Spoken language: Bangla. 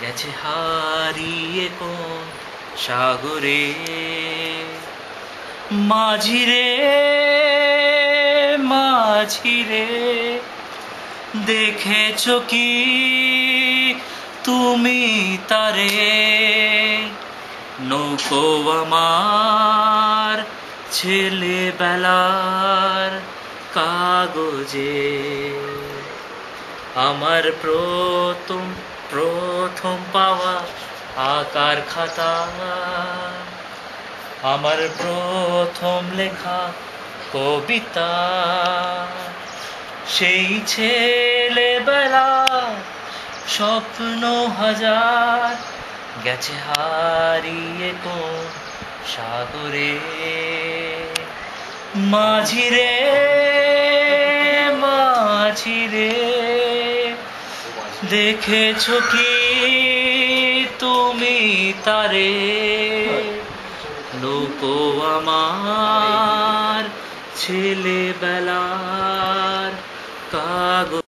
গেছে হারিয়ে কোন সাগরে। মাঝিরে মাঝিরে দেখেছো কি তুমি তারে? নৌকো আমার ছেলেবেলার কাগজে, আমার প্রথম প্রথম পাওয়া আঁকার খাতা, আমার প্রথম লেখা কবিতা। সেই ছেলেবেলা স্বপ্ন হাজার গেছে হারিয়ে কোন সাগরে। মাঝিরে মাঝিরে দেখেছো কি তুমি তারে? নৌকো আমার ছেলেবেলার কাগজ।